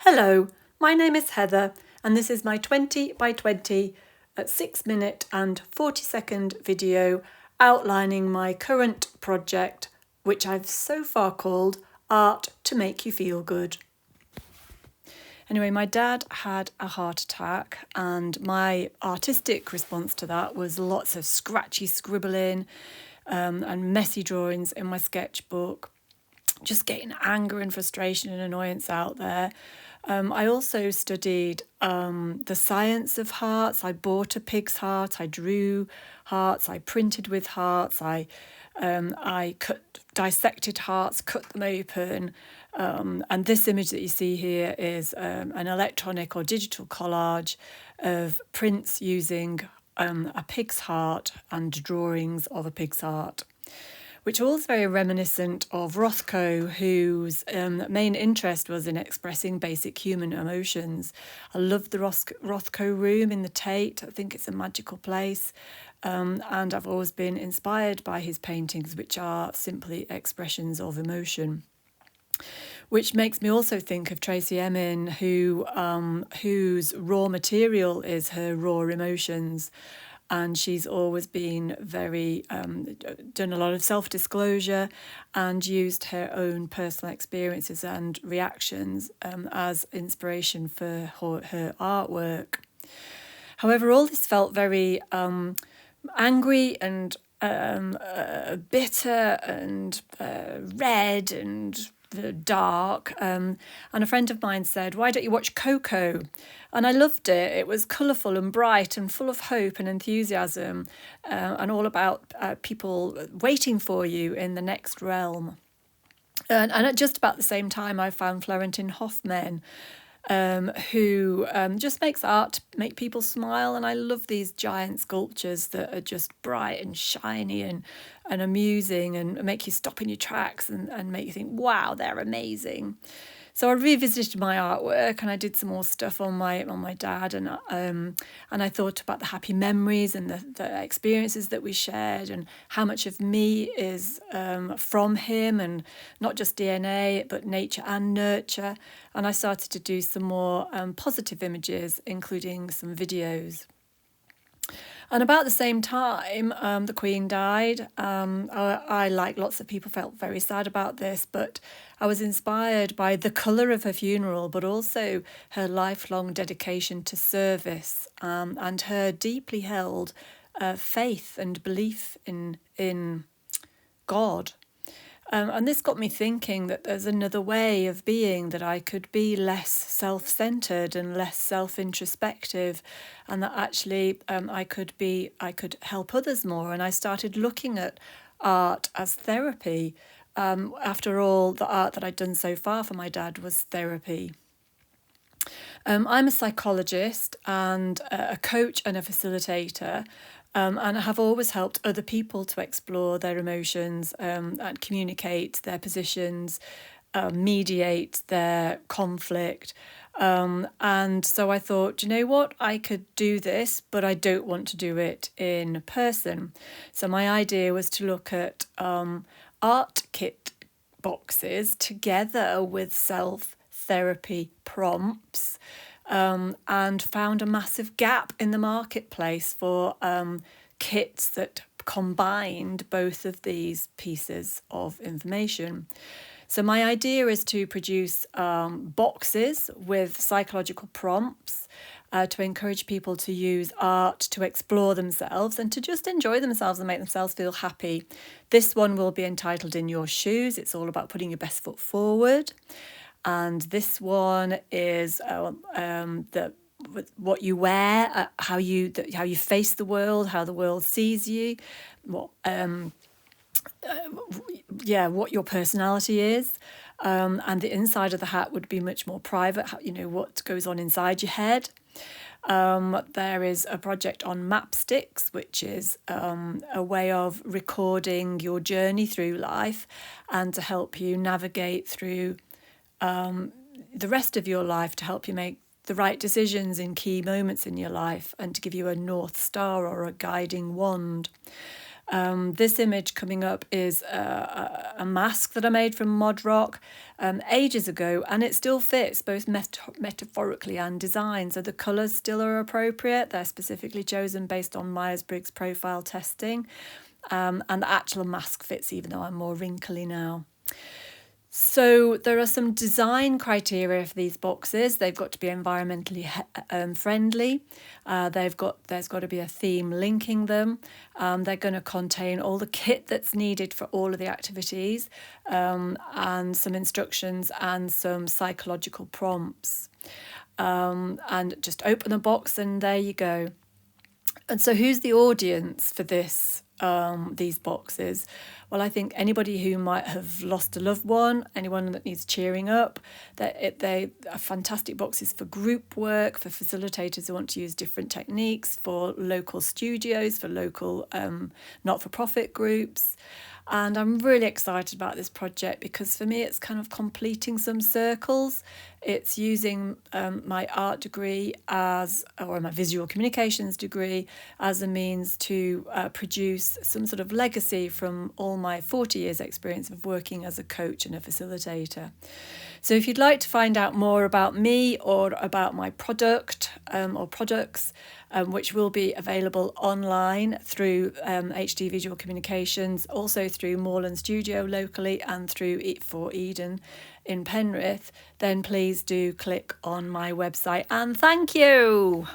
Hello, my name is Heather and this is my 20 by 20 at 6-minute and 40-second video outlining my current project, which I've so far called Art to Make You Feel Good. Anyway, my dad had a heart attack and my artistic response to that was lots of scratchy scribbling and messy drawings in my sketchbook, just getting anger and frustration and annoyance out there. I also studied the science of hearts. I bought a pig's heart, I drew hearts, I printed with hearts, I dissected hearts, cut them open. And this image that you see here is an electronic or digital collage of prints using a pig's heart and drawings of a pig's heart, which are all very reminiscent of Rothko, whose main interest was in expressing basic human emotions. I love the Rothko room in the Tate. I think it's a magical place. And I've always been inspired by his paintings, which are simply expressions of emotion. Which makes me also think of Tracy Emin, whose raw material is her raw emotions. And she's always been very, done a lot of self-disclosure and used her own personal experiences and reactions as inspiration for her artwork. However, all this felt very angry and bitter and red and dark, and a friend of mine said, why don't you watch Coco? And I loved it. It was colourful and bright and full of hope and enthusiasm, and all about people waiting for you in the next realm. And at just about the same time I found Florentin Hoffman, who just makes art make people smile. And I love these giant sculptures that are just bright and shiny and amusing and make you stop in your tracks and make you think, wow, they're amazing. So I revisited my artwork and I did some more stuff on my dad, and I thought about the happy memories and the experiences that we shared and how much of me is from him, and not just DNA but nature and nurture. And I started to do some more positive images, including some videos. And about the same time, the Queen died. I, like lots of people, felt very sad about this, but I was inspired by the colour of her funeral, but also her lifelong dedication to service and her deeply held faith and belief in God. And this got me thinking that there's another way of being, that I could be less self-centered and less self-introspective, and that actually I could help others more. And I started looking at art as therapy. After all, the art that I'd done so far for my dad was therapy. I'm a psychologist and a coach and a facilitator, and I have always helped other people to explore their emotions and communicate their positions, mediate their conflict. And so I thought, you know what, I could do this, but I don't want to do it in person. So my idea was to look at art kit boxes together with self-therapy prompts, and found a massive gap in the marketplace for kits that combined both of these pieces of information. So my idea is to produce boxes with psychological prompts to encourage people to use art to explore themselves and to just enjoy themselves and make themselves feel happy. This one will be entitled In Your Shoes. It's all about putting your best foot forward. And this one is what you wear, how you face the world, how the world sees you, what your personality is. And the inside of the hat would be much more private, what goes on inside your head. There is a project on Mapsticks, which is a way of recording your journey through life and to help you navigate through the rest of your life, to help you make the right decisions in key moments in your life and to give you a North Star or a guiding wand. This image coming up is a mask that I made from mod rock ages ago, and it still fits both metaphorically and design. So the colours still are appropriate. They're specifically chosen based on Myers-Briggs profile testing, and the actual mask fits even though I'm more wrinkly now. So there are some design criteria for these boxes. They've got to be environmentally friendly. There's got to be a theme linking them. They're going to contain all the kit that's needed for all of the activities, and some instructions and some psychological prompts. And just open the box and there you go. And so who's the audience for these boxes? Well, I think anybody who might have lost a loved one, anyone that needs cheering up. They are fantastic boxes for group work, for facilitators who want to use different techniques, for local studios, for local not-for-profit groups. And I'm really excited about this project because for me it's kind of completing some circles. It's using my art degree or my visual communications degree as a means to produce some sort of legacy from all my 40 years experience of working as a coach and a facilitator. So if you'd like to find out more about me or about my product or products, which will be available online through HD Visual Communications, also through Moorland Studio locally and through Eat for Eden in Penrith, then please do click on my website, and thank you.